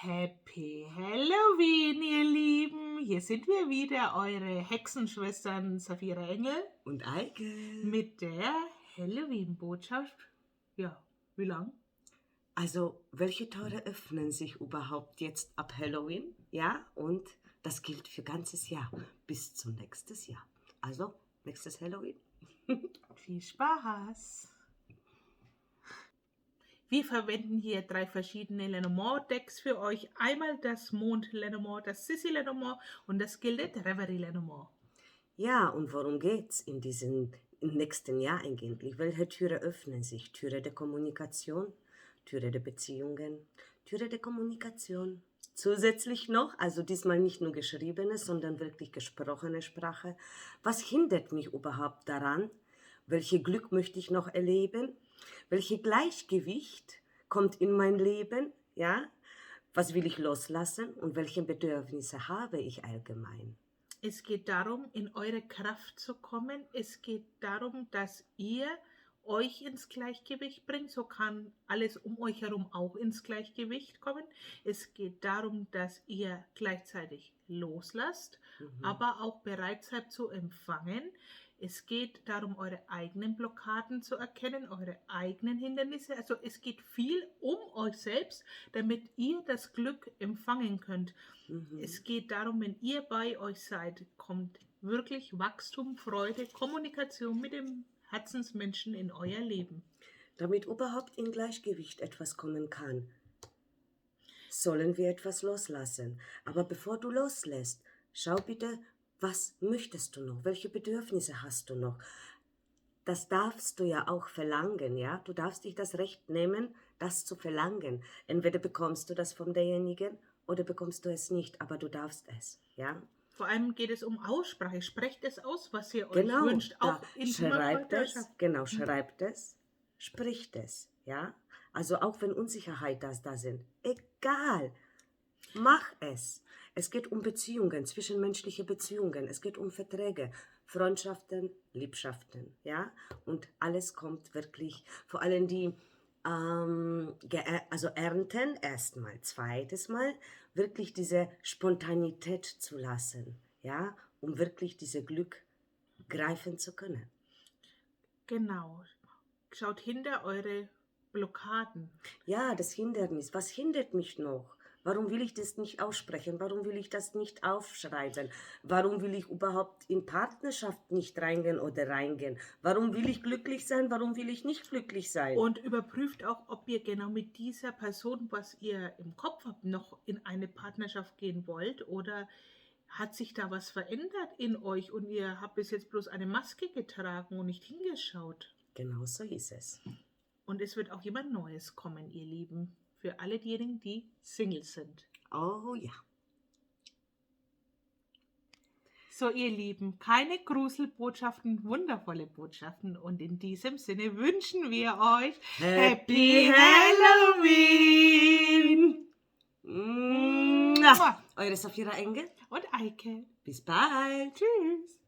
Happy Halloween, ihr Lieben! Hier sind wir wieder, eure Hexenschwestern Saphira Engel Und Eike. mit der Halloween-Botschaft. Ja, wie lang? Also, welche Tore öffnen sich überhaupt jetzt ab Halloween? Ja, und das gilt für ganzes Jahr, bis zum nächstes Jahr. Also, nächstes Halloween. Viel Spaß! Wir verwenden hier 3 verschiedene Lenormand-Decks für euch. Einmal das Mond-Lenormand, das Sissi-Lenormand und das Gilded Reverie-Lenormand. Ja, und worum geht's in diesem nächsten Jahr eigentlich? Welche Türe öffnen sich? Türe der Kommunikation, Türe der Beziehungen, Türe der Kommunikation. Zusätzlich noch, also diesmal nicht nur geschriebene, sondern wirklich gesprochene Sprache. Was hindert mich überhaupt daran? Welches Glück möchte ich noch erleben? Welches Gleichgewicht kommt in mein Leben? Ja? Was will ich loslassen und welche Bedürfnisse habe ich allgemein? Es geht darum, in eure Kraft zu kommen. Es geht darum, dass ihr euch ins Gleichgewicht bringt. So kann alles um euch herum auch ins Gleichgewicht kommen. Es geht darum, dass ihr gleichzeitig loslasst, aber auch bereit seid zu empfangen. Es geht darum, eure eigenen Blockaden zu erkennen, eure eigenen Hindernisse. Also es geht viel um euch selbst, damit ihr das Glück empfangen könnt. Es geht darum, wenn ihr bei euch seid, kommt wirklich Wachstum, Freude, Kommunikation mit dem Herzensmenschen in euer Leben. Damit überhaupt in Gleichgewicht etwas kommen kann, sollen wir etwas loslassen. Aber bevor du loslässt, schau bitte, was möchtest du noch? Welche Bedürfnisse hast du noch? Das darfst du ja auch verlangen, ja? Du darfst dich das Recht nehmen, das zu verlangen. Entweder bekommst du das von derjenigen oder bekommst du es nicht, aber du darfst es, ja? Vor allem geht es um Aussprache. Sprecht es aus, was ihr Genau, euch wünscht. Auch da in schreibt es, genau, schreibt es, spricht es, ja? Also auch wenn Unsicherheit da sind, egal, mach es. Es geht um Beziehungen, zwischenmenschliche Beziehungen, es geht um Verträge, Freundschaften, Liebschaften, ja? Und alles kommt wirklich, vor allem die, also ernten erstmal, zweites Mal, wirklich diese Spontanität zu lassen, ja? Um wirklich dieses Glück greifen zu können. Genau. Schaut hinter eure Blockaden. Ja, das Hindernis. Was hindert mich noch? Warum will ich das nicht aussprechen? Warum will ich das nicht aufschreiben? Warum will ich überhaupt in Partnerschaft nicht reingehen oder reingehen? Warum will ich glücklich sein? Warum will ich nicht glücklich sein? Und überprüft auch, ob ihr genau mit dieser Person, was ihr im Kopf habt, noch in eine Partnerschaft gehen wollt oder hat sich da was verändert in euch und ihr habt bis jetzt bloß eine Maske getragen und nicht hingeschaut. Genau so ist es. Und es wird auch jemand Neues kommen, ihr Lieben. Für alle diejenigen, die Single sind. Oh ja. So, ihr Lieben, keine Gruselbotschaften, wundervolle Botschaften. Und in diesem Sinne wünschen wir euch Happy Halloween! Eure Saphira Engel. Und Eike. Bis bald. Tschüss.